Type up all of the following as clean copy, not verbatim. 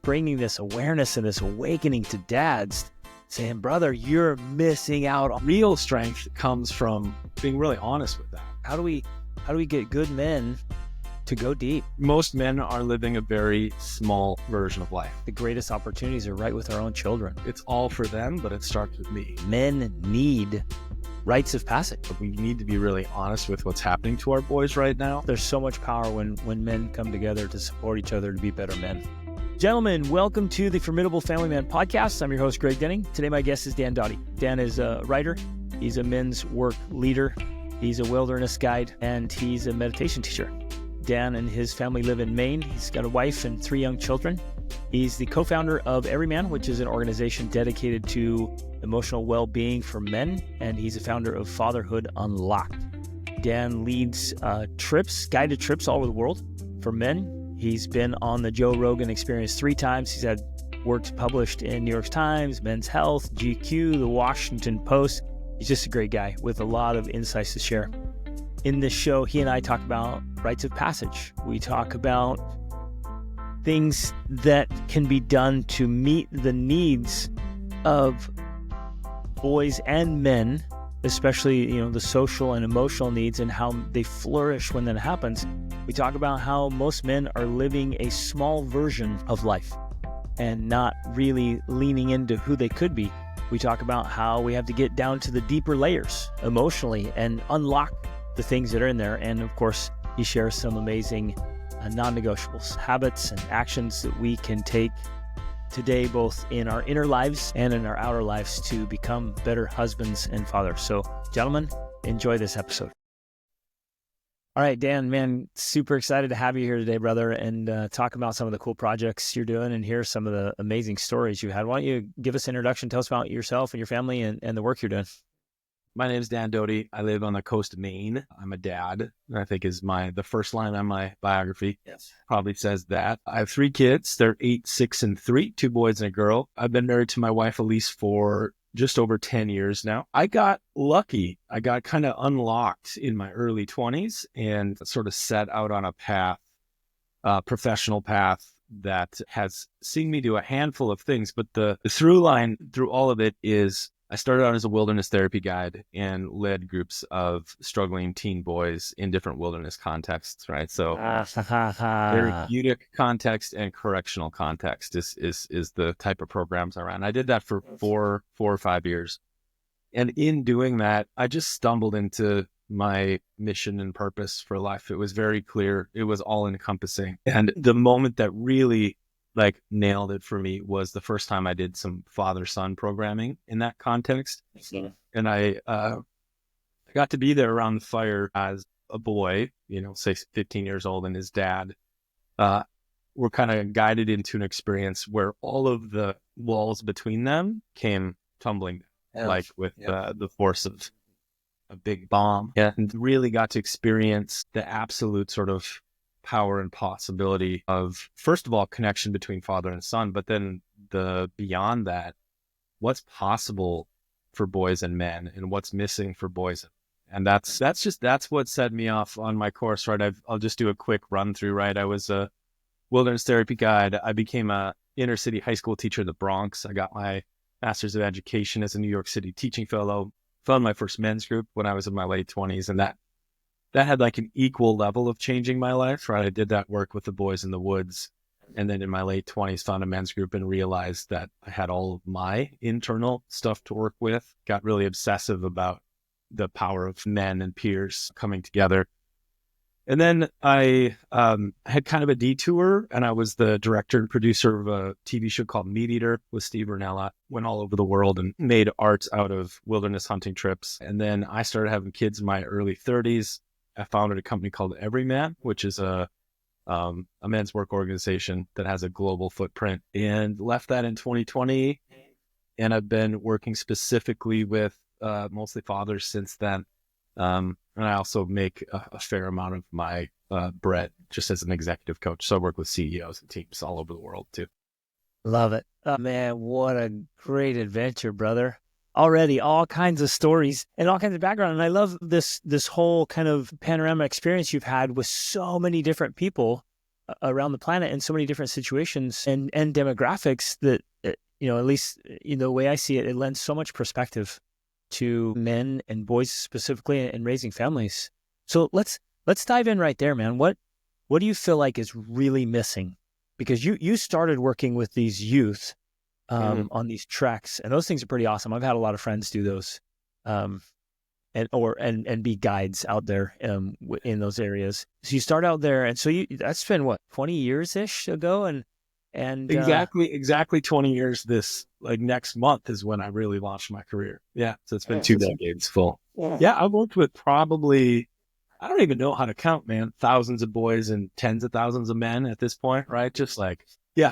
bringing this awareness and this awakening to dads, saying, brother, you're missing out on real strength comes from being really honest with that. How do we get good men to go deep? Most men are living a very small version of life. The greatest opportunities are right with our own children. It's all for them, but it starts with me. Men need rites of passage. We need to be really honest with what's happening to our boys right now. There's so much power when men come together to support each other to be better men. Gentlemen, welcome to the Formidable Family Man podcast. I'm your host, Greg Denning. Today, my guest is Dan Doty. Dan is a writer. He's a men's work leader. He's a wilderness guide, and he's a meditation teacher. Dan and his family live in Maine. He's got a wife and 3 young children. He's the co-founder of Everyman, which is an organization dedicated to emotional well-being for men, and he's a founder of Fatherhood Unlocked. Dan leads guided trips all over the world for men. He's been on the Joe Rogan Experience 3 times. He's had works published in New York Times, Men's Health, GQ, The Washington Post. He's just a great guy with a lot of insights to share. In this show, he and I talk about rites of passage. We talk about things that can be done to meet the needs of boys and men, especially, the social and emotional needs and how they flourish when that happens. We talk about how most men are living a small version of life and not really leaning into who they could be. We talk about how we have to get down to the deeper layers emotionally and unlock the things that are in there. And of course, he shares some amazing non-negotiables, habits and actions that we can take today, both in our inner lives and in our outer lives, to become better husbands and fathers. So, gentlemen, enjoy this episode. All right, Dan, man, super excited to have you here today, brother, and talk about some of the cool projects you're doing and hear some of the amazing stories you had. Why don't you give us an introduction, tell us about yourself and your family and the work you're doing. My name is Dan Doty. I live on the coast of Maine. I'm a dad, I think is the first line on my biography. Yes. Probably says that. I have 3 kids. They're 8, 6, and 3, 2 boys and a girl. I've been married to my wife, Elise, for just over 10 years now. I got lucky. I got kind of unlocked in my early 20s and sort of set out on a path, professional path that has seen me do a handful of things. But the through line through all of it is I started out as a wilderness therapy guide and led groups of struggling teen boys in different wilderness contexts, right? So therapeutic context and correctional context is the type of programs I ran. I did that for 4 or 5 years. And in doing that, I just stumbled into my mission and purpose for life. It was very clear. It was all encompassing. And the moment that really nailed it for me was the first time I did some father-son programming in that context. Yeah. And I got to be there around the fire as a boy, say 15 years old, and his dad were kind of guided into an experience where all of the walls between them came tumbling down, with the force of a big bomb. Yeah. And really got to experience the absolute sort of power and possibility of, first of all, connection between father and son, but then beyond that, what's possible for boys and men and what's missing for boys. And that's what set me off on my course, right? I'll just do a quick run through, right? I was a wilderness therapy guide. I became a inner city high school teacher in the Bronx. I got my master's of education as a New York City teaching fellow, found my first men's group when I was in my late 20s. And that had an equal level of changing my life, right? I did that work with the boys in the woods. And then in my late 20s, found a men's group and realized that I had all of my internal stuff to work with, got really obsessive about the power of men and peers coming together. And then I had kind of a detour, and I was the director and producer of a TV show called Meat Eater with Steve Rinella. Went all over the world and made art out of wilderness hunting trips. And then I started having kids in my early 30s. I founded a company called Everyman, which is a men's work organization that has a global footprint, and left that in 2020. And I've been working specifically with mostly fathers since then. And I also make a fair amount of my bread just as an executive coach. So I work with CEOs and teams all over the world too. Love it. Oh, man, what a great adventure, brother. Already all kinds of stories and all kinds of background. And I love this whole kind of panorama experience you've had with so many different people around the planet in so many different situations and demographics that, at least the way I see it, it lends so much perspective to men and boys specifically in raising families. So let's dive in right there, man. What do you feel like is really missing? Because you started working with these youth on these treks, and those things are pretty awesome. I've had a lot of friends do those, and be guides out there in those areas. So you start out there, and so that's been what, 20 years ish ago, and exactly 20 years. This next month is when I really launched my career. Yeah, so it's been 2 decades full. Yeah, I've worked with probably, I don't even know how to count, man, thousands of boys and tens of thousands of men at this point, right? Just I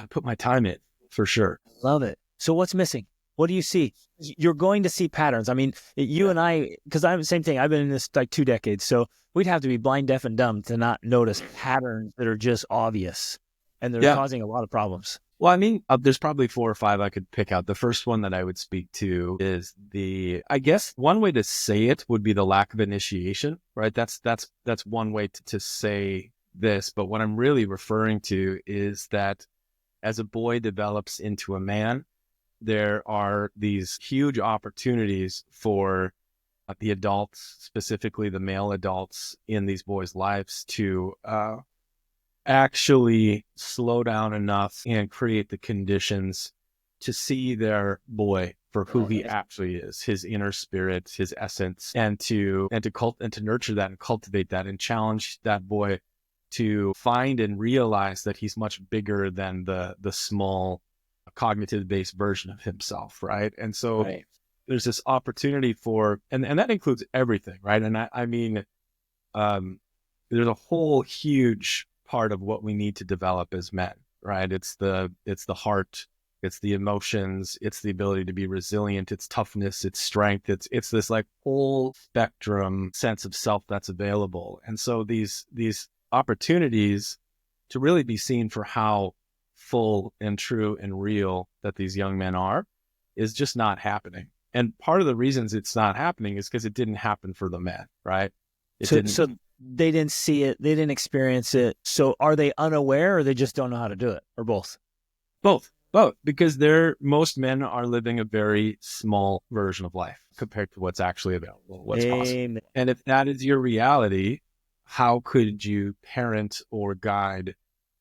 put my time in for sure. Love it. So what's missing? What do you see? You're going to see patterns. I mean, you and I, because I'm the same thing. I've been in this 2 decades, so we'd have to be blind, deaf, and dumb to not notice patterns that are just obvious, and they're causing a lot of problems. Well, I mean, there's probably 4 or 5 I could pick out. The first one that I would speak to is I guess one way to say it would be the lack of initiation, right? That's one way to say this. But what I'm really referring to is that as a boy develops into a man, there are these huge opportunities for the adults, specifically the male adults in these boys' lives, to actually slow down enough and create the conditions to see their boy for who he actually is, his inner spirit, his essence, and to nurture that and cultivate that and challenge that boy to find and realize that he's much bigger than the small cognitive-based version of himself, right? And so there's this opportunity for, and that includes everything, right? And I mean, there's a whole huge part of what we need to develop as men, right? It's the heart, it's the emotions, it's the ability to be resilient, it's toughness, it's strength, it's this whole spectrum sense of self that's available. And so these opportunities to really be seen for how full and true and real that these young men are is just not happening. And part of the reasons it's not happening is because it didn't happen for the men, right? So they didn't see it, they didn't experience it. So are they unaware, or they just don't know how to do it, or both? Both, because most men are living a very small version of life compared to what's actually available, what's possible. And if that is your reality, how could you parent or guide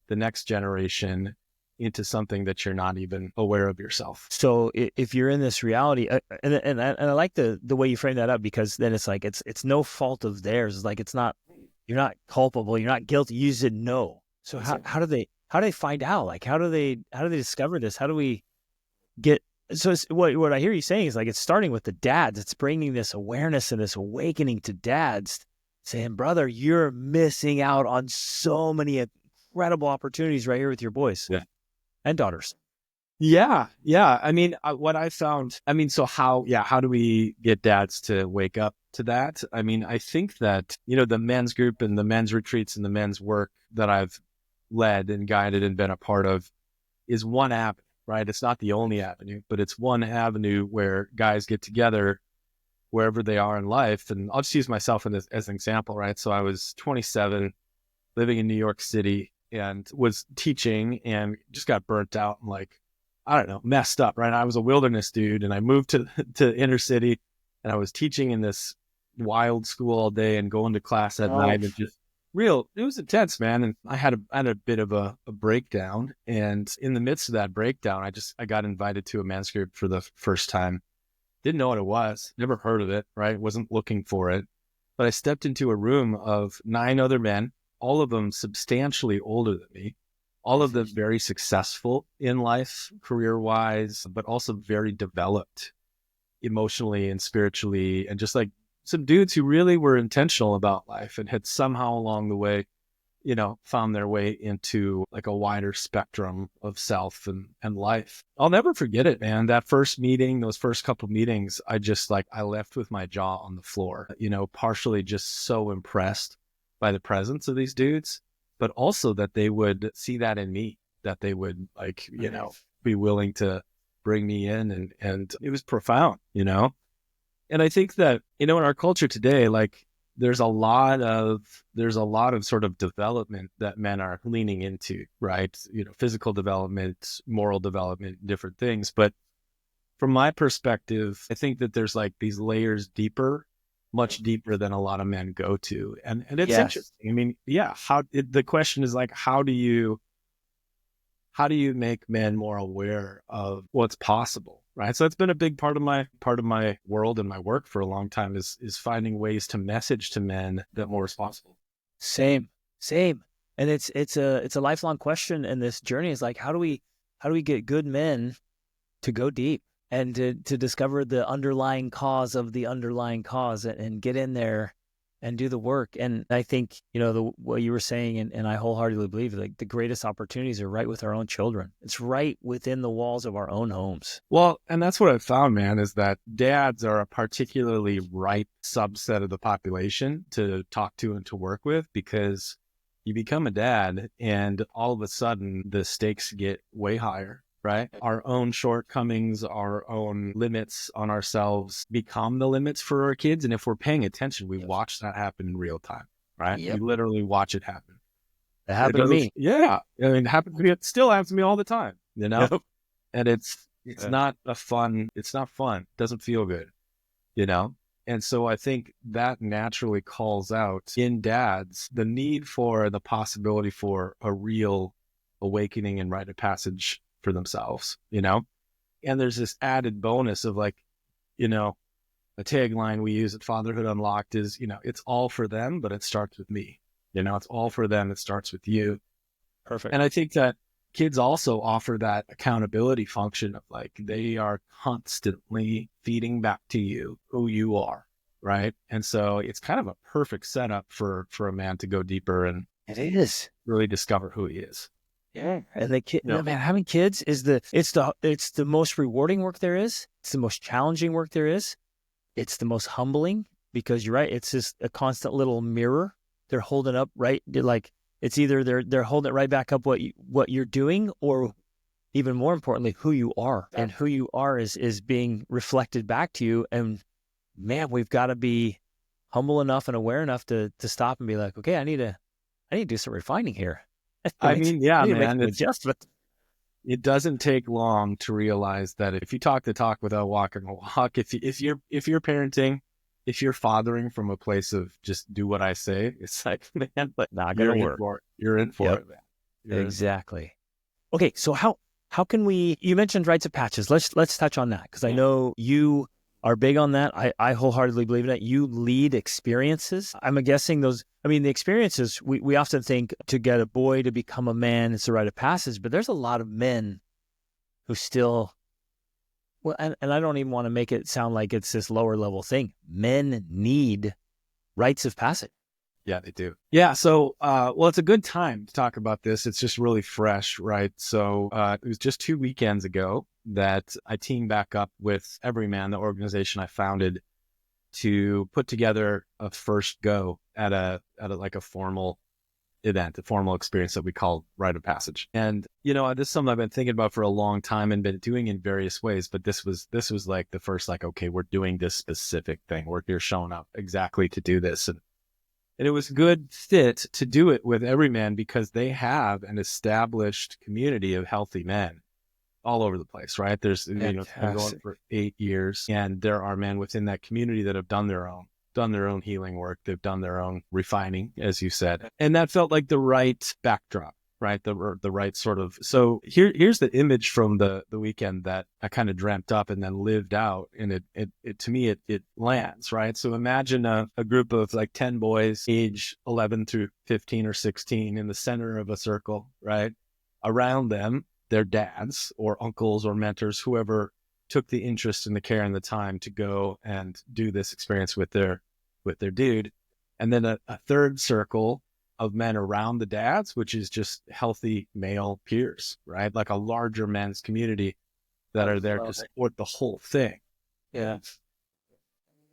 the next generation into something that you're not even aware of yourself? So if you're in this reality, and I like the way you frame that up, because then it's it's no fault of theirs. It's not, you're not culpable, you're not guilty. You just know. So how do they find out? How do they discover this? How do we get? So what I hear you saying is it's starting with the dads. It's bringing this awareness and this awakening to dads, saying, brother, you're missing out on so many incredible opportunities right here with your boys and daughters. Yeah. I mean, what I found, so how do we get dads to wake up to that? I mean, I think that, the men's group and the men's retreats and the men's work that I've led and guided and been a part of is one avenue, right? It's not the only avenue, but it's one avenue where guys get together wherever they are in life. And I'll just use myself as an example, right? So I was 27, living in New York City, and was teaching and just got burnt out and I don't know, messed up, right? I was a wilderness dude, and I moved to inner city, and I was teaching in this wild school all day and going to class at night, and just it was intense, man. And I had a bit of a breakdown, and in the midst of that breakdown, I got invited to a men's group for the first time. Didn't know what it was, never heard of it, right? Wasn't looking for it, but I stepped into a room of 9 other men, all of them substantially older than me, all of them very successful in life, career-wise, but also very developed emotionally and spiritually, and just some dudes who really were intentional about life and had somehow along the way, found their way into a wider spectrum of self and life. I'll never forget it, man. That first meeting, those first couple meetings, I just I left with my jaw on the floor, partially just so impressed by the presence of these dudes, but also that they would see that in me, that they would be willing to bring me in, and it was profound, And I think that, in our culture today, there's a lot of sort of development that men are leaning into, right? Physical development, moral development, different things. But from my perspective, I think that there's like these layers deeper, much deeper than a lot of men go to. And it's interesting. I mean, the question is like, how do you make men more aware of what's possible? Right. So that's been a big part of my world and my work for a long time is finding ways to message to men that more is possible. Same. And it's a lifelong question. And this journey is like, how do we get good men to go deep and to discover the underlying cause of the underlying cause and get in there and do the work. And I think, what you were saying, and I wholeheartedly believe, like the greatest opportunities are right with our own children. It's right within the walls of our own homes. Well, and that's what I've found, man, is that dads are a particularly ripe subset of the population to talk to and to work with, because you become a dad and all of a sudden the stakes get way higher. Right? Our own shortcomings, our own limits on ourselves become the limits for our kids. And if we're paying attention, we watch that happen in real time, right? Yep. We literally watch it happen. It happened to me. Yeah. I mean, it happened to me. It still happens to me all the time, Yep. And it's not fun. It doesn't feel good, And so I think that naturally calls out in dads the need for the possibility for a real awakening and rite of passage for themselves, and there's this added bonus of like, a tagline we use at Fatherhood Unlocked is, it's all for them, but it starts with me. It's all for them. It starts with you. Perfect. And I think that kids also offer that accountability function of like, they are constantly feeding back to you who you are. Right. And so it's kind of a perfect setup for a man to go deeper and it is really discover who he is. Yeah. And man, having kids is the most rewarding work there is. It's the most challenging work there is. It's the most humbling, because you're right. It's just a constant little mirror. They're holding up, right? Like it's either they're holding it right back up what you're doing, or even more importantly, who you are. And who you are is being reflected back to you. And man, we've got to be humble enough and aware enough to stop and be like, okay, I need to do some refining here. I mean, yeah, man, it doesn't take long to realize that if you talk the talk without walking the walk, if you're parenting, if you're fathering from a place of just do what I say, it's like, man, but not going to work. You're in for it, man. Exactly. Okay, so how can we? You mentioned rites of passage. Let's touch on that, because I know you are big on that. I wholeheartedly believe in that. You lead experiences. I'm guessing the experiences, we often think to get a boy to become a man, it's a rite of passage, but there's a lot of men who still, well, and I don't even want to make it sound like it's this lower level thing. Men need rites of passage. Yeah, they do. Yeah. So, it's a good time to talk about this. It's just really fresh, right? So, it was just 2 weekends ago that I teamed back up with Everyman, the organization I founded, to put together a first go at a formal event, a formal experience that we call Rite of Passage. And, this is something I've been thinking about for a long time and been doing in various ways, but this was like the first, like, okay, we're doing this specific thing. You're showing up exactly to do this. And it was a good fit to do it with Everyman because they have an established community of healthy men all over the place, right? There's, been going for 8 years, and there are men within that community that have done their own healing work. They've done their own refining, as you said. And that felt like the right backdrop, right? The right sort of, so here's the image from the weekend that I kind of dreamt up and then lived out. And it to me, it lands, right? So imagine a group of like 10 boys, age 11 through 15 or 16 in the center of a circle, right? Around them, their dads or uncles or mentors, whoever took the interest and the care and the time to go and do this experience with their dude. And then a third circle of men around the dads, which is just healthy male peers, right? Like a larger men's community that are there to support the whole thing. Yeah.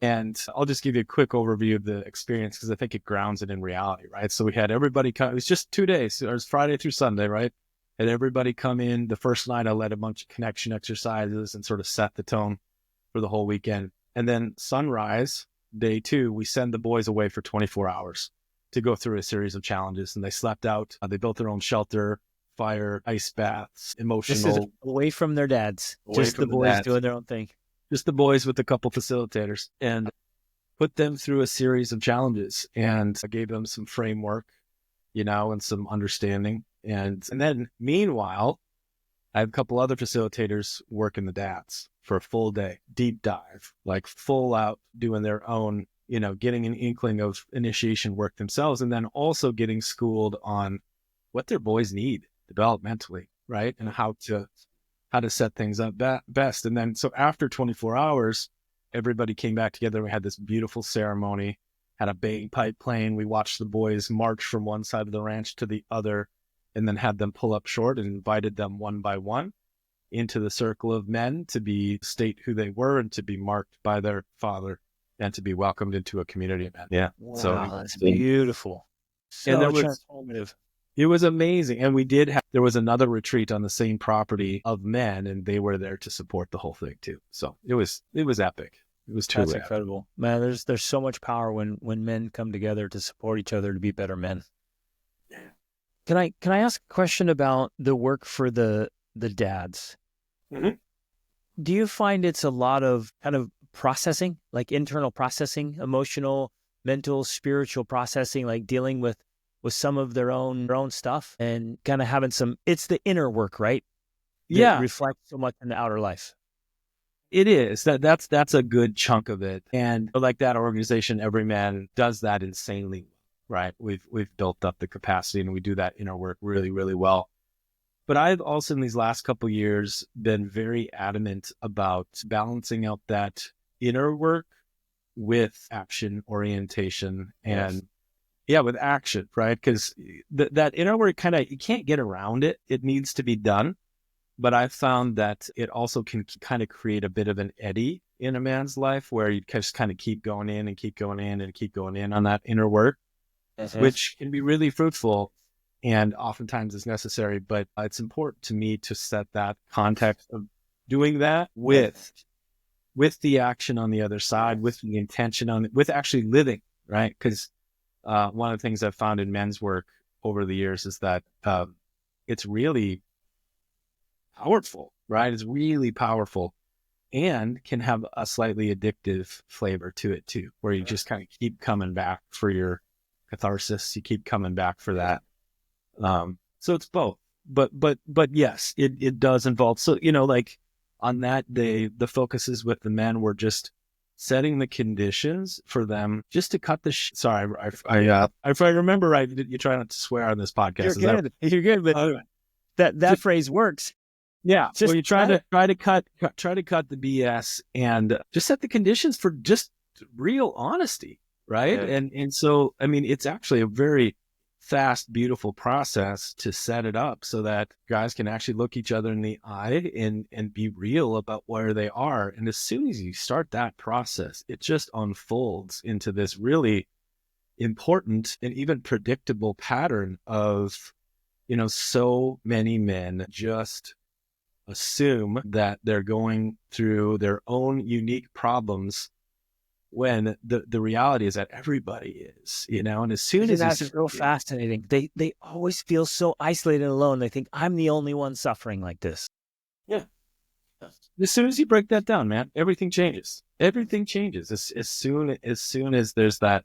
And I'll just give you a quick overview of the experience because I think it grounds it in reality, right? So we had everybody come. It was just 2 days. It was Friday through Sunday, right? Had everybody come in. The first night, I led a bunch of connection exercises and sort of set the tone for the whole weekend. And then sunrise, day 2, we send the boys away for 24 hours to go through a series of challenges. And they slept out. They built their own shelter, fire, ice baths, This is emotional. away from their dads. Away Just from the the boys dads. doing their own thing. Just the boys with a couple facilitators, and put them through a series of challenges. And I gave them some framework, and some understanding. And then meanwhile, I have a couple other facilitators working the dads for a full day, deep dive, like full out doing their own, getting an inkling of initiation work themselves, and then also getting schooled on what their boys need developmentally, right? And how to set things up best. And then, so after 24 hours, everybody came back together. We had this beautiful ceremony, had a bagpipe playing. We watched the boys march from one side of the ranch to the other, and then had them pull up short and invited them one by one into the circle of men to state who they were and to be marked by their father and to be welcomed into a community of men. Yeah. Wow, So that's beautiful. So and transformative. it was amazing. And there was another retreat on the same property of men, and they were there to support the whole thing too. So it was epic. It was truly That's incredible. Man, there's so much power when men come together to support each other to be better men. Yeah. Can I ask a question about the work for the dads? Mm-hmm. Do you find it's a lot of kind of processing, like internal processing, emotional, mental, spiritual processing, like dealing with some of their own stuff and kind of having it's the inner work, right? Yeah. Reflects so much in the outer life. It is. That's a good chunk of it. And like that organization, Every Man does that insanely, right? We've built up the capacity, and we do that inner work really, really well. But I've also in these last couple of years been very adamant about balancing out that inner work with action orientation and with action, right? Because that inner work you can't get around it. It needs to be done. But I've found that it also can kind of create a bit of an eddy in a man's life where you just kind of keep going in and keep going in and keep going in on that inner work, which can be really fruitful and oftentimes is necessary. But it's important to me to set that context of doing that with the action on the other side, with the intention with actually living, right? Because one of the things I've found in men's work over the years is that it's really powerful, right? It's really powerful and can have a slightly addictive flavor to it too, where you just kind of keep coming back for your catharsis. You keep coming back for that. So it's both, but yes, it does involve. So, like on that day, the focuses with the men were just setting the conditions for them just to cut the sorry, if I remember right, you try not to swear on this podcast. You're good, but that phrase works. Yeah. Well, you try to cut the BS and just set the conditions for just real honesty. Right. Yeah. And so, I mean, it's actually a very fast, beautiful process to set it up so that guys can actually look each other in the eye and be real about where they are. And as soon as you start that process, it just unfolds into this really important and even predictable pattern of, so many men just assume that they're going through their own unique problems when the reality is that everybody is, and as soon as that's real fascinating. They always feel so isolated and alone. They think I'm the only one suffering like this. Yeah. As soon as you break that down, man, everything changes. Everything changes as soon as there's that.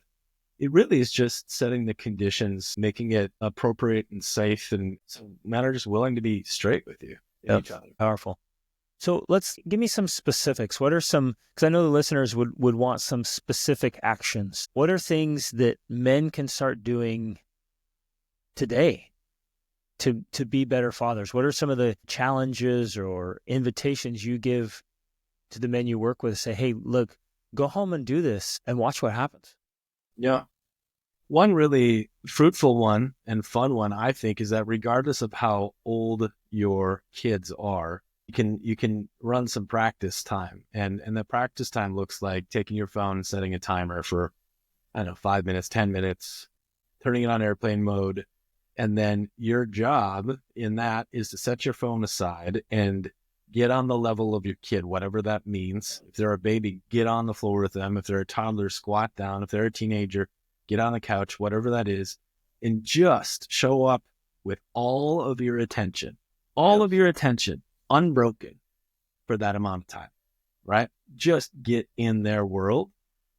It really is just setting the conditions, making it appropriate and safe, and so men are just willing to be straight with you. Yep. Powerful. So give me some specifics. What are some, because I know the listeners would want some specific actions. What are things that men can start doing today to be better fathers? What are some of the challenges or invitations you give to the men you work with? Say, hey, look, go home and do this and watch what happens. Yeah. One really fruitful one and fun one, I think, is that regardless of how old your kids are, you can run some practice time. And the practice time looks like taking your phone and setting a timer for, 5 minutes, 10 minutes, turning it on airplane mode. And then your job in that is to set your phone aside and get on the level of your kid, whatever that means. If they're a baby, get on the floor with them. If they're a toddler, squat down. If they're a teenager, get on the couch, whatever that is, and just show up with all of your attention, unbroken for that amount of time, right? Just get in their world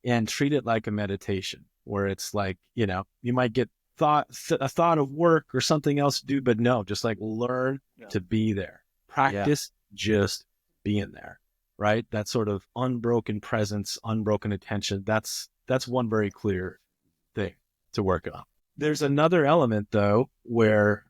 and treat it like a meditation where it's like, you might get a thought of work or something else to do, but no, just like learn to be there. Practice just being there, right? That sort of unbroken presence, unbroken attention. That's one very clear thing to work on. There's another element though, where,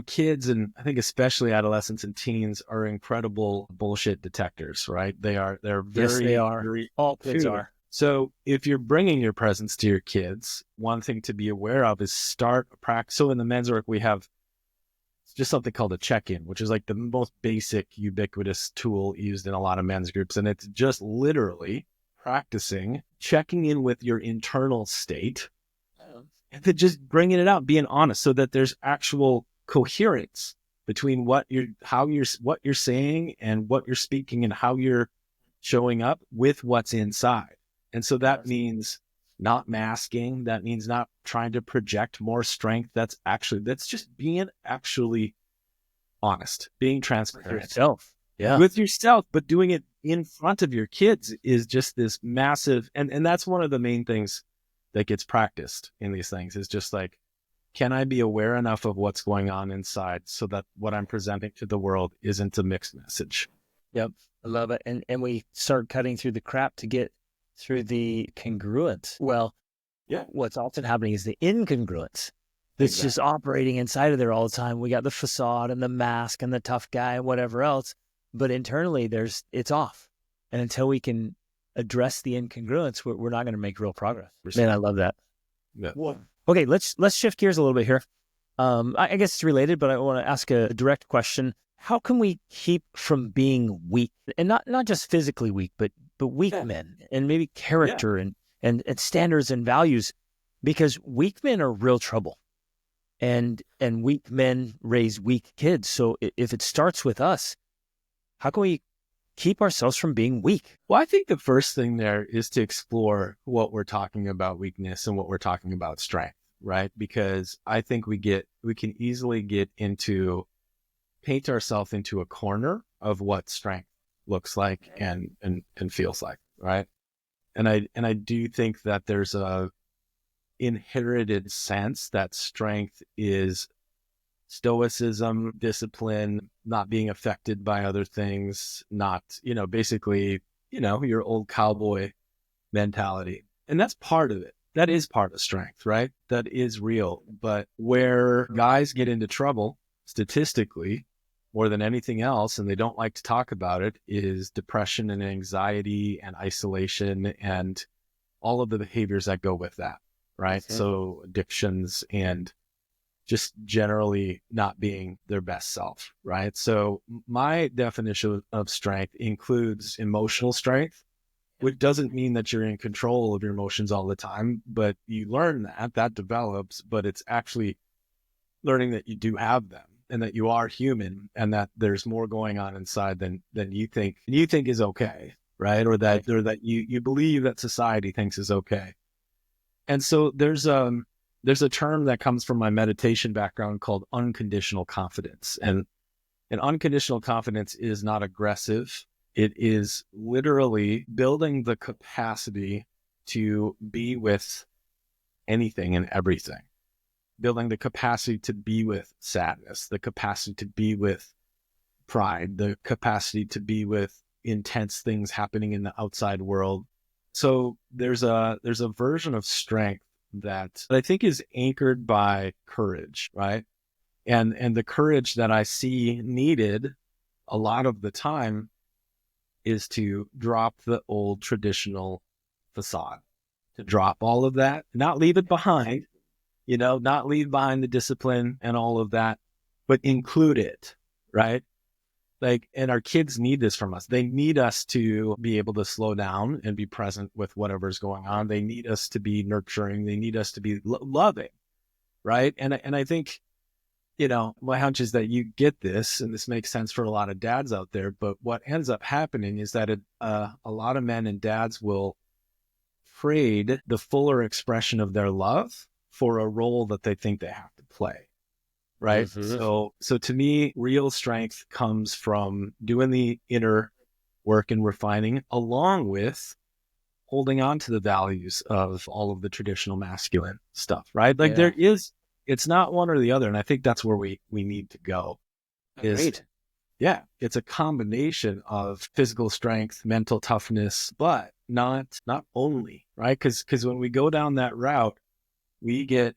kids, and I think especially adolescents and teens, are incredible bullshit detectors, right? They're very, yes, they are. Very all kids are. So if you're bringing your presence to your kids, one thing to be aware of is start a practice. So in the men's work, we have just something called a check-in, which is like the most basic, ubiquitous tool used in a lot of men's groups. And it's just literally practicing checking in with your internal state and then just bringing it out, being honest, so that there's actual coherence between what you're saying and what you're speaking and how you're showing up with what's inside. And so that means not masking. That means not trying to project more strength. That's just being actually honest, being transparent. With yourself. Yeah. With yourself, but doing it in front of your kids is just this massive, and that's one of the main things that gets practiced in these things, is just like, can I be aware enough of what's going on inside so that what I'm presenting to the world isn't a mixed message? Yep. I love it. And we start cutting through the crap to get through the congruence. Well, what's often happening is the incongruence. It's just operating inside of there all the time. We got the facade and the mask and the tough guy and whatever else, but internally it's off. And until we can address the incongruence, we're not going to make real progress. Man, I love that. Yeah. Okay, let's shift gears a little bit here. I guess it's related, but I want to ask a direct question. How can we keep from being weak, and not just physically weak, but weak men, and maybe character and standards and values? Because weak men are real trouble, and weak men raise weak kids. So if it starts with us, how can we keep ourselves from being weak? Well, I think the first thing there is to explore what we're talking about weakness and what we're talking about strength, right? Because I think we can easily paint ourselves into a corner of what strength looks like and feels like, right? And I do think that there's a inherited sense that strength is stoicism, discipline, not being affected by other things, not, basically, your old cowboy mentality. And that's part of it. That is part of strength, right? That is real. But where guys get into trouble, statistically, more than anything else, and they don't like to talk about it, is depression and anxiety and isolation and all of the behaviors that go with that, right? Mm-hmm. So addictions and just generally not being their best self, right? So my definition of strength includes emotional strength, which doesn't mean that you're in control of your emotions all the time, but you learn that develops, but it's actually learning that you do have them and that you are human and that there's more going on inside than you think is okay, right? Or that you believe that society thinks is okay. And so there's a term that comes from my meditation background called unconditional confidence. And unconditional confidence is not aggressive. It is literally building the capacity to be with anything and everything, building the capacity to be with sadness, the capacity to be with pride, the capacity to be with intense things happening in the outside world. So there's a version of strength that I think is anchored by courage, right? And the courage that I see needed a lot of the time is to drop the old traditional facade, to drop all of that, not leave it behind, not leave behind the discipline and all of that, but include it, right? And our kids need this from us. They need us to be able to slow down and be present with whatever's going on. They need us to be nurturing. They need us to be loving, right? And I think my hunch is that you get this, and this makes sense for a lot of dads out there. But what ends up happening is that a lot of men and dads will trade the fuller expression of their love for a role that they think they have to play. Right. So to me, real strength comes from doing the inner work and refining, along with holding on to the values of all of the traditional masculine stuff. Right. Like it's not one or the other. And I think that's where we need to go. It's a combination of physical strength, mental toughness, but not only, right? Because when we go down that route, we get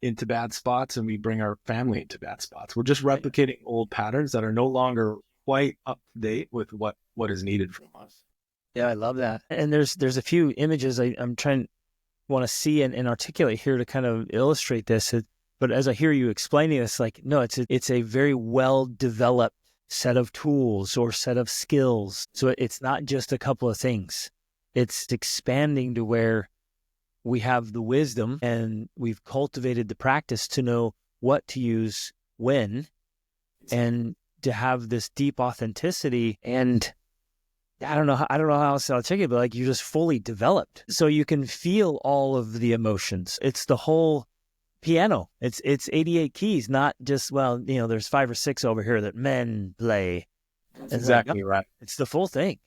into bad spots and we bring our family into bad spots. We're just replicating old patterns that are no longer quite up to date with what is needed from us. Yeah, I love that. And there's a few images I'm want to see and articulate here to kind of illustrate this. But as I hear you explaining this, like, no, it's a very well developed set of tools or set of skills. So it's not just a couple of things. It's expanding to where we have the wisdom and we've cultivated the practice to know what to use when, and to have this deep authenticity. And I don't know how else I'll check it, but like, you're just fully developed. So you can feel all of the emotions. It's the whole piano. It's 88 keys, not just, there's 5 or 6 over here that men play. That's exactly right. It's the full thing.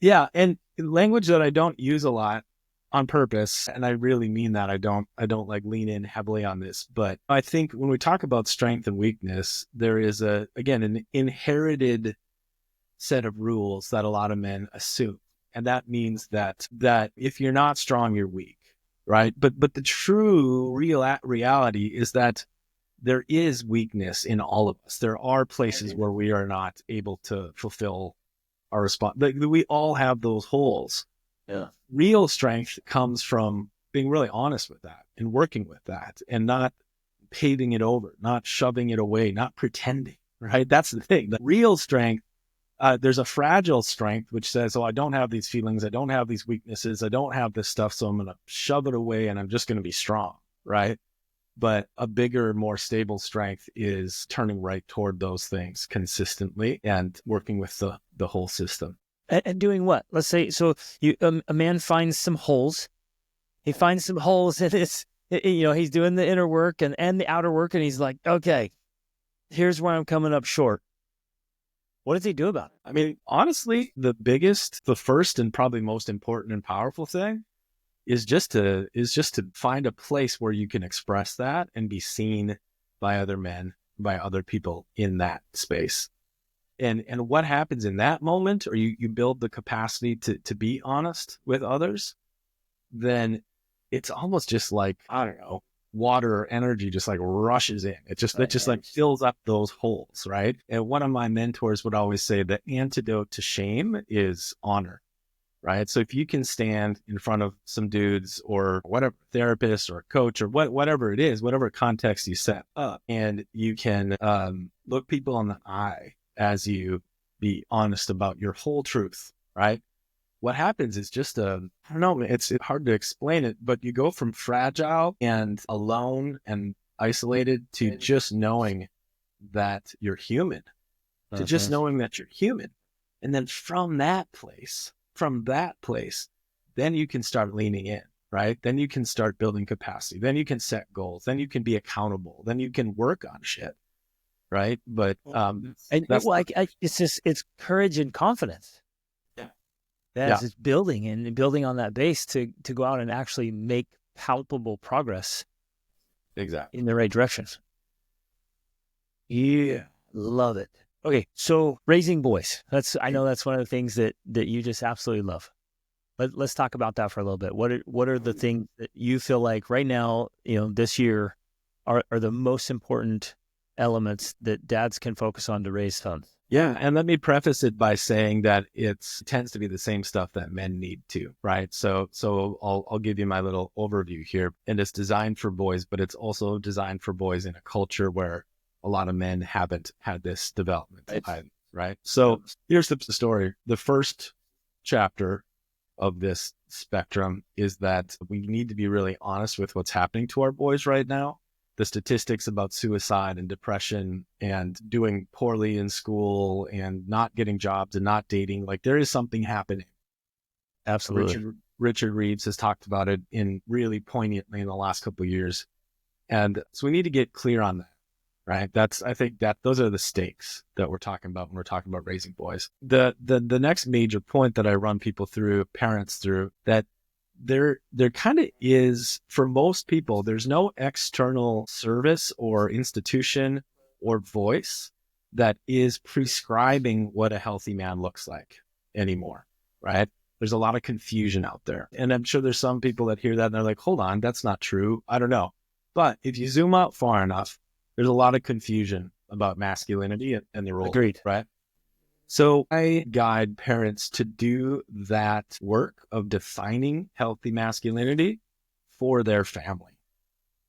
Yeah. And language that I don't use a lot on purpose, and I really mean that. I don't like lean in heavily on this, but I think when we talk about strength and weakness, there is an inherited set of rules that a lot of men assume. And that means that if you're not strong, you're weak, right? But the true reality is that there is weakness in all of us. There are places where we are not able to fulfill our response. We all have those holes. Yeah. Real strength comes from being really honest with that and working with that and not paving it over, not shoving it away, not pretending, right? That's the thing. The real strength, there's a fragile strength which says, I don't have these feelings. I don't have these weaknesses. I don't have this stuff. So I'm going to shove it away and I'm just going to be strong, right? But a bigger, more stable strength is turning right toward those things consistently and working with the whole system. And doing what? Let's say, so a man finds some holes. He finds some holes and he's doing the inner work and the outer work. And he's like, okay, here's where I'm coming up short. What does he do about it? I mean, honestly, the first and probably most important and powerful thing is just to find a place where you can express that and be seen by other men, by other people in that space. And what happens in that moment, or you build the capacity to be honest with others, then it's almost just like, I don't know, water or energy just like rushes in. It just like fills up those holes, right? And one of my mentors would always say the antidote to shame is honor, right? So if you can stand in front of some dudes or whatever, therapist or coach or whatever it is, whatever context you set up, and you can look people in the eye as you be honest about your whole truth, right? What happens is just I don't know, it's hard to explain it, but you go from fragile and alone and isolated to just knowing that you're human, to just knowing that you're human. And then from that place, then you can start leaning in, right? Then you can start building capacity. Then you can set goals. Then you can be accountable. Then you can work on shit. Right. But, it's courage and confidence. It's building on that base to go out and actually make palpable progress. Exactly. In the right direction. Yeah. Love it. Okay. So raising boys, I know that's one of the things that you just absolutely love. Let's talk about that for a little bit. What are the things that you feel like right now, this year are the most important elements that dads can focus on to raise sons? Yeah. And let me preface it by saying that it tends to be the same stuff that men need to, right? So I'll give you my little overview here. And it's designed for boys, but it's also designed for boys in a culture where a lot of men haven't had this development, right? So here's the story. The first chapter of this spectrum is that we need to be really honest with what's happening to our boys right now. the statistics about suicide and depression and doing poorly in school and not getting jobs and not dating, like there is something happening. Absolutely. Richard Reeves has talked about it in really poignantly in the last couple of years. And so we need to get clear on that, right? I think that those are the stakes that we're talking about when we're talking about raising boys. The next major point that I run people through, parents through, that there kind of is, for most people, there's no external service or institution or voice that is prescribing what a healthy man looks like anymore, right? There's a lot of confusion out there. And I'm sure there's some people that hear that and they're like, hold on, that's not true. I don't know. But if you zoom out far enough, there's a lot of confusion about masculinity and the role. Agreed. Right? So I guide parents to do that work of defining healthy masculinity for their family,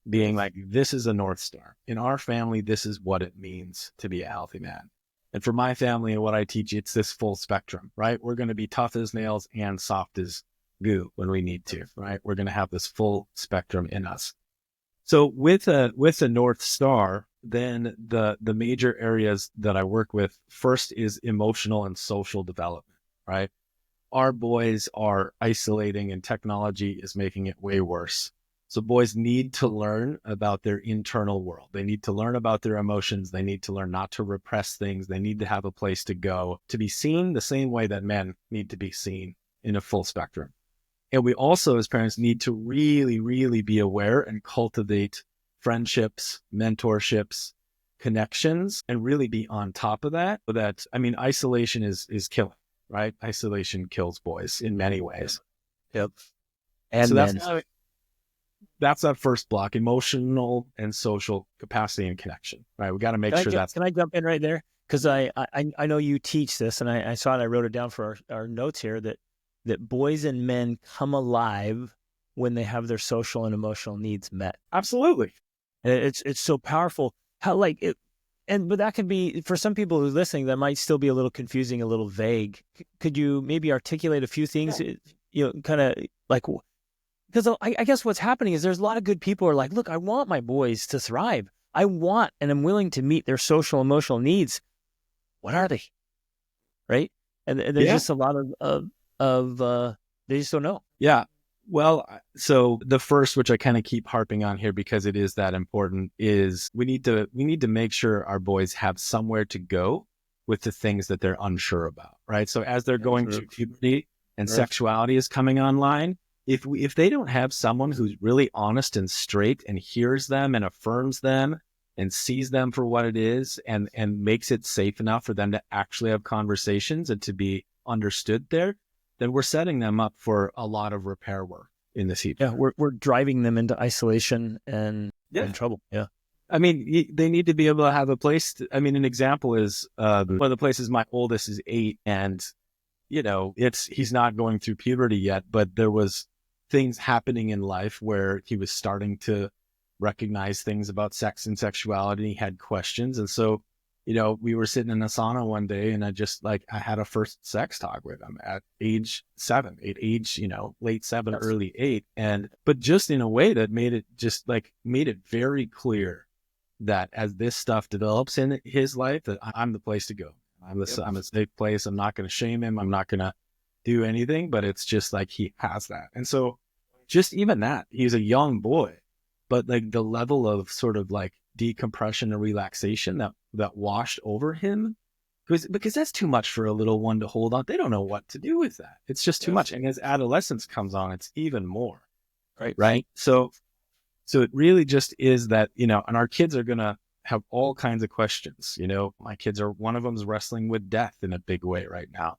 being like, this is a North Star. In our family, this is what it means to be a healthy man. And for my family and what I teach, it's this full spectrum, right? We're going to be tough as nails and soft as goo when we need to, right? We're going to have this full spectrum in us. So with a North Star, then the major areas that I work with first is emotional and social development, right? Our boys are isolating and technology is making it way worse. So boys need to learn about their internal world. They need to learn about their emotions. They need to learn not to repress things. They need to have a place to go to be seen the same way that men need to be seen in a full spectrum. And we also, as parents, need to really, really be aware and cultivate friendships, mentorships, connections, and really be on top of that. Isolation is killing, right? Isolation kills boys in many ways. Yep. And so men. that's that first block, emotional and social capacity and connection, right? We got to make sure that's... Can I jump in right there? Because I know you teach this, and I saw it, I wrote it down for our notes here, that boys and men come alive when they have their social and emotional needs met. Absolutely. And it's so powerful how but that can be, for some people who's listening, that might still be a little confusing, a little vague. Could you maybe articulate a few things, kind of like, because I guess what's happening is there's a lot of good people who are like, look, I want my boys to thrive. I want, and I'm willing to meet their social, emotional needs. What are they? Right? And there's just a lot of they just don't know. Yeah. Well, so the first, which I kind of keep harping on here because it is that important, is we need to make sure our boys have somewhere to go with the things that they're unsure about, right? So as they're going through puberty and sexuality is coming online, if they don't have someone who's really honest and straight and hears them and affirms them and sees them for what it is and makes it safe enough for them to actually have conversations and to be understood there, then we're setting them up for a lot of repair work in the future. Yeah, we're driving them into isolation and trouble. Yeah. I mean, they need to be able to have a place. An example is one of the places my oldest is 8, and he's not going through puberty yet, but there was things happening in life where he was starting to recognize things about sex and sexuality. And he had questions, and so we were sitting in a sauna one day, and I had a first sex talk with him at age 7, late 7, early 8. But just in a way that made it very clear that as this stuff develops in his life, that I'm the place to go. I'm a safe place. I'm not going to shame him. I'm not going to do anything, but it's just like he has that. And so just even that, he's a young boy, but the level of sort of decompression and relaxation that washed over him, because that's too much for a little one to hold on. They don't know what to do with that. It's just too much. And as adolescence comes on, it's even more. Right. So it really just is that, and our kids are going to have all kinds of questions. My kids one of them is wrestling with death in a big way right now.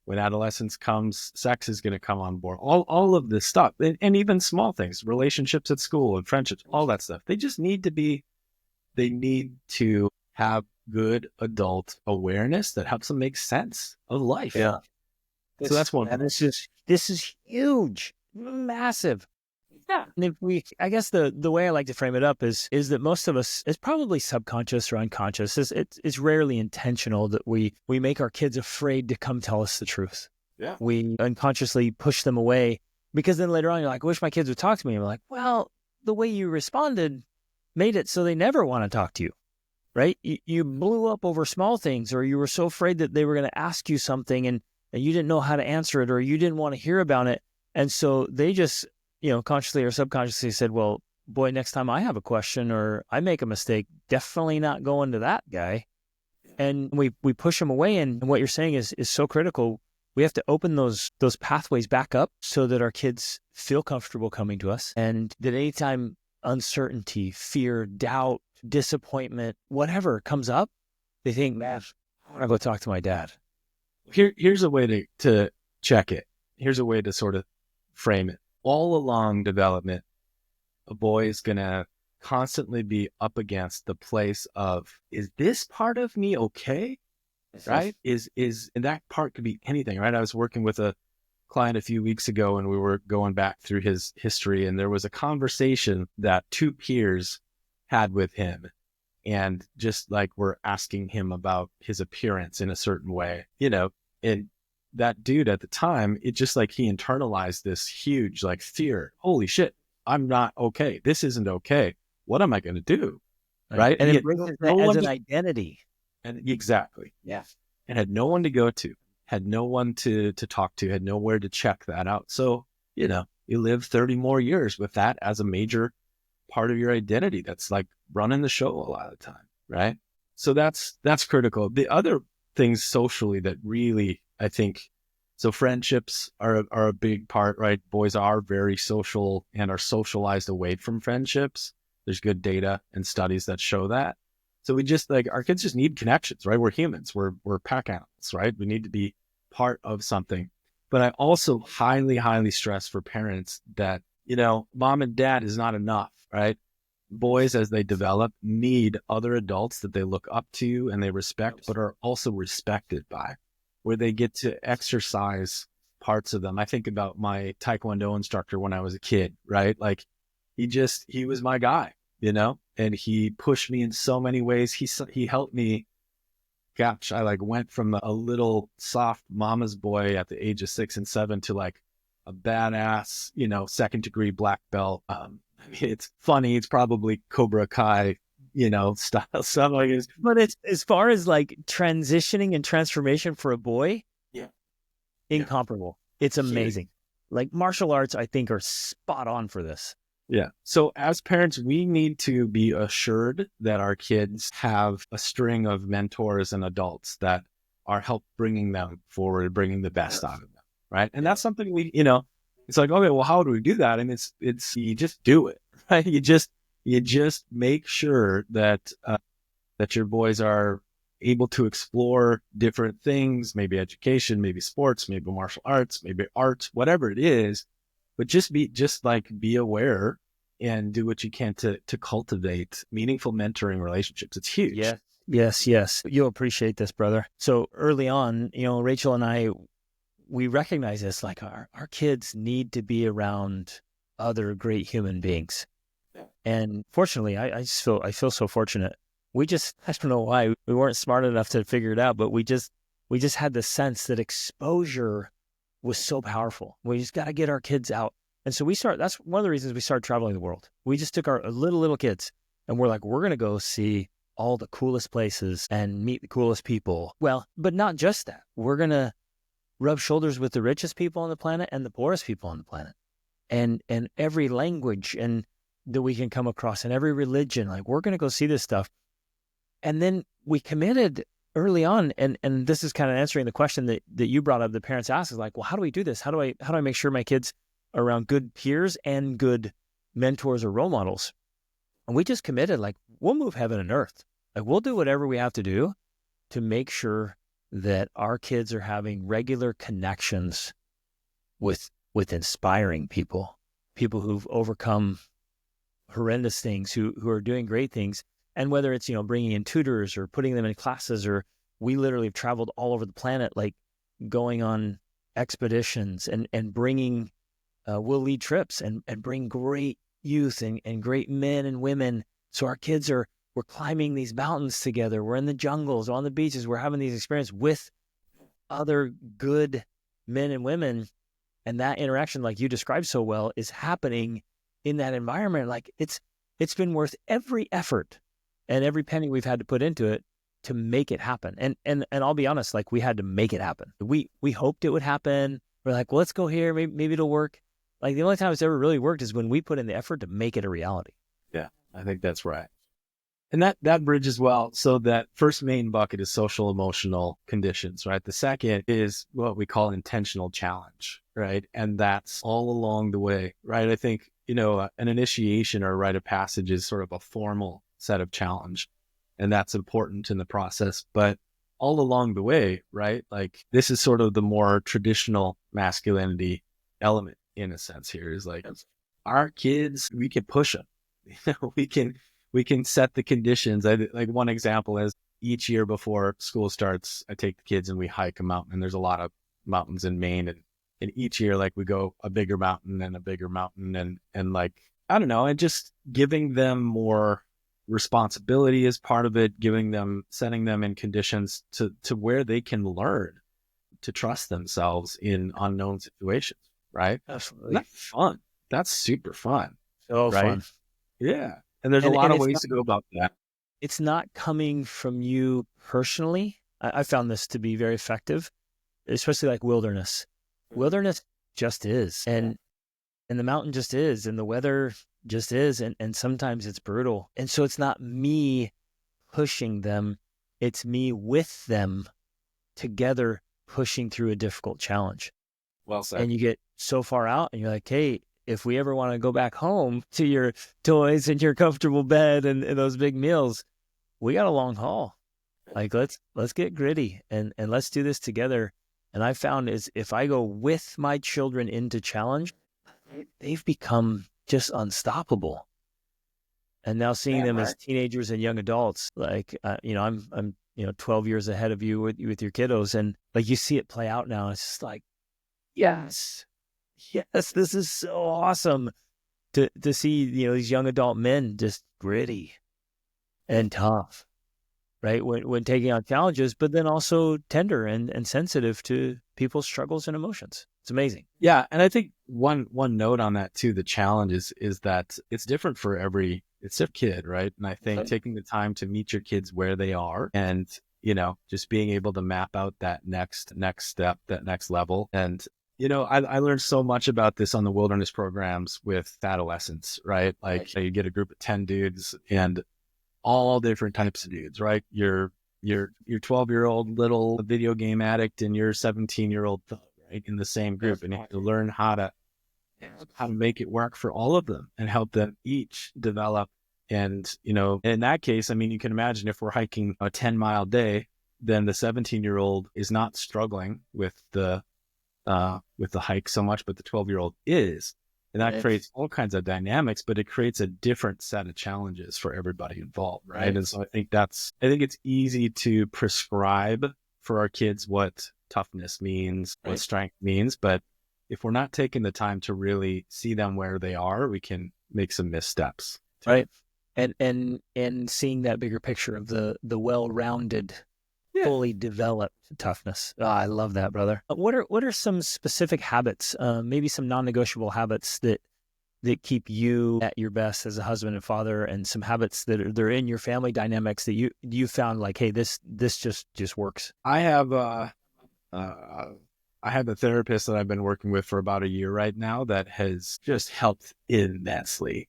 When adolescence comes, sex is going to come on board, all of this stuff, and even small things, relationships at school and friendships, all that stuff. They just need to have good adult awareness that helps them make sense of life. Yeah. So that's one. And this is huge, massive. Yeah. And I guess the way I like to frame it up is that most of us, it's probably subconscious or unconscious. It's rarely intentional that we make our kids afraid to come tell us the truth. Yeah. We unconsciously push them away because then later on you're like, I wish my kids would talk to me. And we're like, well, the way you responded made it so they never want to talk to you, right? You blew up over small things, or you were so afraid that they were going to ask you something and you didn't know how to answer it, or you didn't want to hear about it. And so they just, consciously or subconsciously said, well, boy, next time I have a question or I make a mistake, definitely not going to that guy. And we push them away. And what you're saying is so critical. We have to open those pathways back up so that our kids feel comfortable coming to us, and that anytime uncertainty, fear, doubt, disappointment, whatever comes up, they think, man, I want to go talk to my dad. Here's a way to check it. Here's a way to sort of frame it. All along development, a boy is going to constantly be up against the place of, is this part of me okay? Right? And that part could be anything, right? I was working with a client a few weeks ago and we were going back through his history, and there was a conversation that two peers had with him, and just like were asking him about his appearance in a certain way, and that dude at the time, it just like he internalized this huge like fear. Holy shit, I'm not okay. This isn't okay. What am I going to do? Right. And it brings it as an identity. And exactly. Yeah. And had no one to go to, had no one to talk to, had nowhere to check that out. So, you live 30 more years with that as a major part of your identity. That's like running the show a lot of the time. Right. So that's critical. The other things socially that really, I think, so friendships are a big part, right? Boys are very social and are socialized away from friendships. There's good data and studies that show that. So we just our kids just need connections, right? We're humans. We're pack animals, right? We need to be part of something. But I also highly, highly stress for parents that, mom and dad is not enough, right? Boys, as they develop, need other adults that they look up to and they respect, but are also respected by, where they get to exercise parts of them. I think about my Taekwondo instructor when I was a kid, right? Like he was my guy, and he pushed me in so many ways. He helped me. Gosh, I went from a little soft mama's boy at the age of 6 and 7 to a badass, second degree black belt. It's funny. It's probably Cobra Kai, style stuff like this. But it's as far as transitioning and transformation for a boy, incomparable. It's amazing. Martial arts, I think, are spot on for this. Yeah. So as parents, we need to be assured that our kids have a string of mentors and adults that are help bringing them forward, bringing the best out of them. Right. And that's something it's like, okay, well, how do we do that? And it's you just do it, right? You just make sure that your boys are able to explore different things, maybe education, maybe sports, maybe martial arts, maybe art, whatever it is. But be aware and do what you can to cultivate meaningful mentoring relationships. It's huge. Yes. You'll appreciate this, brother. So early on, Rachel and I, we recognize this, our kids need to be around other great human beings. Yeah. And fortunately, I feel so fortunate. I don't know why we weren't smart enough to figure it out, but we just had the sense that exposure was so powerful. We just got to get our kids out. And so that's one of the reasons we started traveling the world. We just took our little kids and we're going to go see all the coolest places and meet the coolest people. Well, but not just that. We're going to rub shoulders with the richest people on the planet and the poorest people on the planet. And every language and that we can come across and every religion, we're going to go see this stuff. And then we committed early on, and this is kind of answering the question that you brought up, the parents ask is well, how do we do this? How do I make sure my kids are around good peers and good mentors or role models? And we just committed, we'll move heaven and earth. We'll do whatever we have to do to make sure that our kids are having regular connections with inspiring people who've overcome horrendous things, who are doing great things. And whether it's, bringing in tutors or putting them in classes, or we literally have traveled all over the planet, going on expeditions and bringing, we'll lead trips and bring great youth and great men and women. So our kids we're climbing these mountains together. We're in the jungles, on the beaches. We're having these experiences with other good men and women. And that interaction, like you described so well, is happening in that environment. it's been worth every effort and every penny we've had to put into it to make it happen. And I'll be honest, like, we had to make it happen. We hoped it would happen. We're like, well, let's go here. Maybe it'll work. Like, the only time it's ever really worked is when we put in the effort to make it a reality. Yeah, I think that's right. And that bridges well. So that first main bucket is social emotional conditions, right? The second is what we call intentional challenge, right? And that's all along the way, right? I think, an initiation or a rite of passage is sort of a formal set of challenge, and that's important in the process. But all along the way, right? Like, this is sort of the more traditional masculinity element in a sense here, is like, our kids, we can push them. We can set the conditions. Like, one example is, each year before school starts, I take the kids and we hike a mountain. And there's a lot of mountains in Maine, and each year, like, we go a bigger mountain and a bigger mountain, and like, I don't know, and just giving them more responsibility as part of it, setting them in conditions to where they can learn to trust themselves in unknown situations, right? Absolutely. That's fun. That's super fun. So right? fun. Yeah. And there's a lot of ways to go about that. It's not coming from you personally. I found this to be very effective, especially like wilderness. Wilderness just is. And the mountain just is. And the weather just is. And sometimes it's brutal. And so it's not me pushing them. It's me with them together pushing through a difficult challenge. Well said. And you get so far out and you're like, hey, if we ever want to go back home to your toys and your comfortable bed and those big meals, we got a long haul. Like, let's get gritty and let's do this together. And I found is, if I go with my children into challenge, they've become just unstoppable. And now seeing them as teenagers and young adults, like, I'm 12 years ahead of you with your kiddos, and like, you see it play out now. It's just like, yes, this is so awesome to see, these young adult men just gritty and tough, right? When taking on challenges, but then also tender and sensitive to people's struggles and emotions. It's amazing. Yeah. And I think one note on that too, the challenge is that it's different for every kid, right? And I think taking the time to meet your kids where they are, and, just being able to map out that next step, that next level. And, I learned so much about this on the wilderness programs with adolescents, right? Like, you get a group of 10 dudes and all different types of dudes, right? Your 12-year-old little video game addict and your 17-year-old thug, right? In the same group. And you have to learn how to make it work for all of them and help them each develop. And, in that case, I mean, you can imagine if we're hiking a 10-mile day, then the 17-year-old is not struggling with the hike so much, but the 12-year-old is. And that creates all kinds of dynamics, but it creates a different set of challenges for everybody involved, right? And so I think it's easy to prescribe for our kids what toughness means, what strength means, but if we're not taking the time to really see them where they are, we can make some missteps. Right. And seeing that bigger picture of the well-rounded, fully developed toughness. Oh, I love that, brother. What are some specific habits, maybe some non-negotiable habits that keep you at your best as a husband and father, and some habits that they're in your family dynamics that you found like, hey, this just works? I have a therapist that I've been working with for about a year right now that has just helped immensely.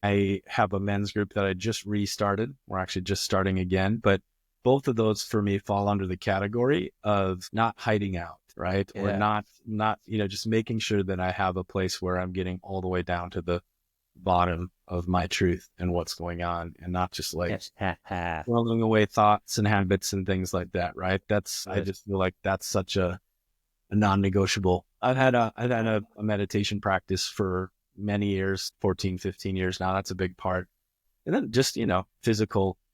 I have a men's group that I just restarted. We're actually just starting again, but both of those for me fall under the category of not hiding out, right? Yeah. Or not, just making sure that I have a place where I'm getting all the way down to the bottom of my truth and what's going on, and not just like throwing away thoughts and habits and things like that, right? I just feel like that's such a non-negotiable. I've had a meditation practice for many years, 14, 15 years now. That's a big part. And then just,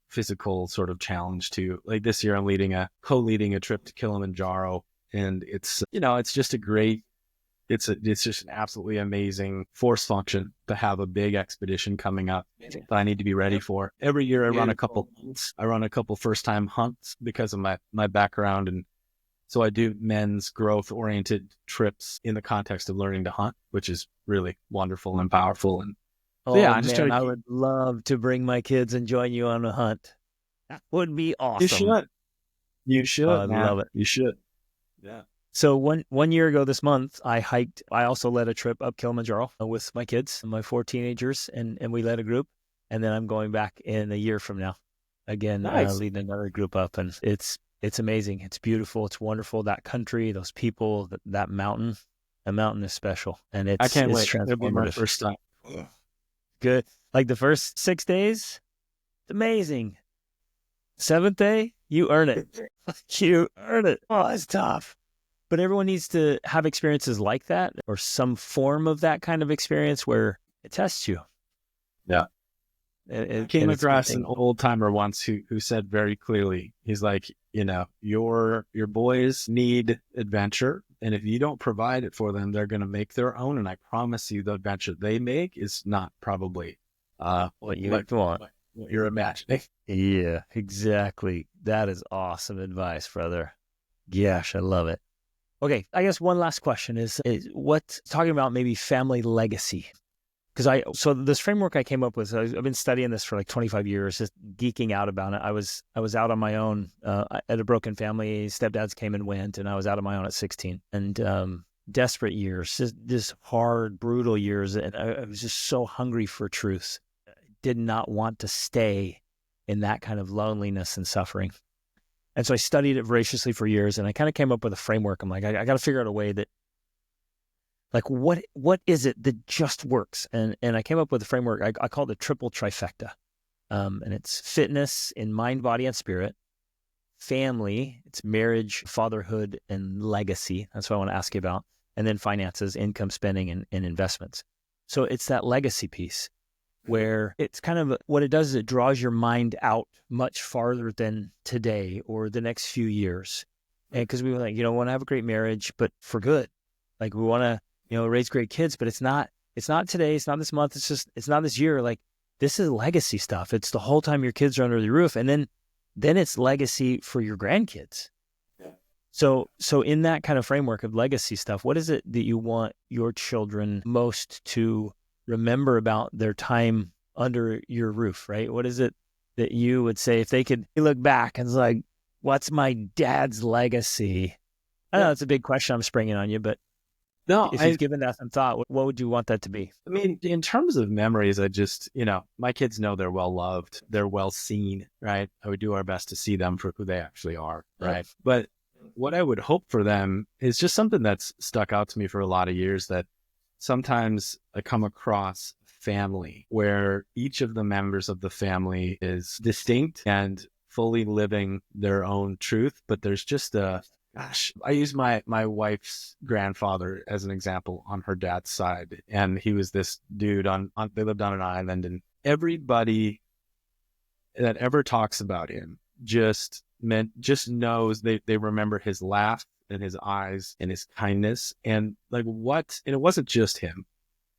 physical sort of challenge too. Like this year, I'm co-leading a trip to Kilimanjaro, and it's just it's just an absolutely amazing force function to have a big expedition coming up that I need to be ready for. Every year I run a couple hunts. I run a couple first-time hunts because of my background, and so I do men's growth-oriented trips in the context of learning to hunt, which is really wonderful and powerful. And So yeah, Oh I just try man, to I keep. would love to bring my kids and join you on a hunt. That would be You awesome. should. You Oh, should, I man. love it. You should. Yeah. So one year ago this month, I hiked. I also led a trip up Kilimanjaro with my kids, my 4 teenagers, and we led a group. And then I'm going back in a year from now, again Nice. leading another group up, and it's amazing. It's beautiful. It's wonderful. That country, those people, that mountain. The mountain is special, and I it's can't it's wait. It'll be my transformative. first time. Good. Like the first 6 days, it's amazing. Seventh day, you earn it. You earn it. Oh, it's tough. But everyone needs to have experiences like that or some form of that kind of experience where it tests you. Yeah. I came And it's a good across an thing. old timer once who said very clearly, he's like, your boys need adventure, and if you don't provide it for them, they're going to make their own. And I promise you, the adventure they make is not probably What you what want. what you're imagining. Yeah, exactly. That is awesome advice, brother. Gosh, I love it. Okay, I guess one last question is what talking about maybe family legacy. Because so this framework I came up with, I've been studying this for like 25 years, just geeking out about it. I was out on my own at a broken family. Stepdads came and went, and I was out on my own at 16. And desperate years, just hard, brutal years. And I was just so hungry for truth. Did not want to stay in that kind of loneliness and suffering. And so I studied it voraciously for years, and I kind of came up with a framework. I'm like, I got to figure out a way that, like, what is it that just works? And I came up with a framework. I call it the triple trifecta. And it's fitness in mind, body, and spirit. Family, it's marriage, fatherhood, and legacy. That's what I want to ask you about. And then finances, income, spending, and investments. So it's that legacy piece where it's kind of what it does is it draws your mind out much farther than today or the next few years. And because we want to have a great marriage, but for good. Like we want to, raise great kids, but it's not today. It's not this month. It's not this year. Like this is legacy stuff. It's the whole time your kids are under the roof. And then it's legacy for your grandkids. Yeah. So in that kind of framework of legacy stuff, what is it that you want your children most to remember about their time under your roof, right? What is it that you would say if they could look back and it's like, what's my dad's legacy? I know it's a big question I'm springing on you, but No, if you've given that some thought, what would you want that to be? I mean, in terms of memories, I just, my kids know they're well loved, they're well seen, right? I would do our best to see them for who they actually are, right? Right. But what I would hope for them is just something that's stuck out to me for a lot of years, that sometimes I come across family where each of the members of the family is distinct and fully living their own truth, but there's just I use my wife's grandfather as an example on her dad's side. And he was this dude they lived on an island, and everybody that ever talks about him just knows they remember his laugh and his eyes and his kindness and and it wasn't just him,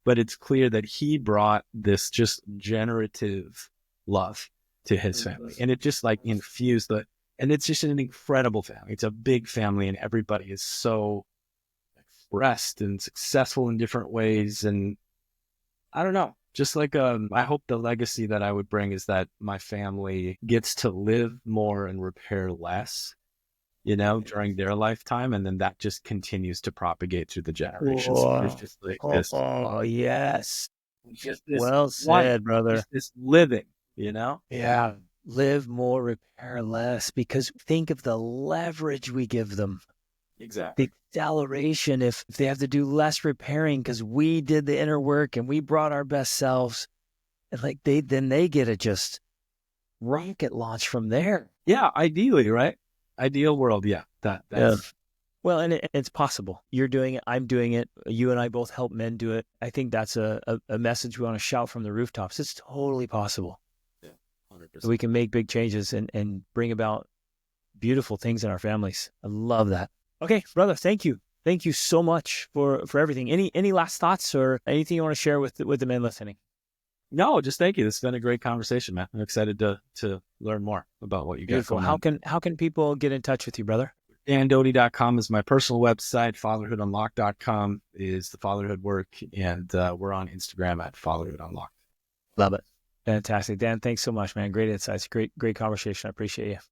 but it's clear that he brought this just generative love to his family. And it just infused and it's just an incredible family. It's a big family, and everybody is so expressed and successful in different ways. And I don't know, just I hope the legacy that I would bring is that my family gets to live more and repair less, during their lifetime. And then that just continues to propagate through the generations. Whoa. It's just like this. Oh, yes. Just this Well said, brother. just this living, Yeah. Live more, repair less, because think of the leverage we give them. Exactly. The acceleration if they have to do less repairing because we did the inner work and we brought our best selves. And they get to just rocket launch from there. Yeah, ideally, right? Ideal world, yeah. That's Yeah. Well, and it's possible. You're doing it. I'm doing it. You and I both help men do it. I think that's a message we want to shout from the rooftops. It's totally possible. 100%. We can make big changes and bring about beautiful things in our families. I love that. Okay, brother, thank you. Thank you so much for everything. Any last thoughts or anything you want to share with the men listening? No, just thank you. This has been a great conversation, man. I'm excited to learn more about what you got Beautiful. going on. How can people get in touch with you, brother? DanDoty.com is my personal website. FatherhoodUnlocked.com is the fatherhood work. And we're on Instagram at FatherhoodUnlocked. Love it. Fantastic. Dan, thanks so much, man. Great insights. Great conversation. I appreciate you.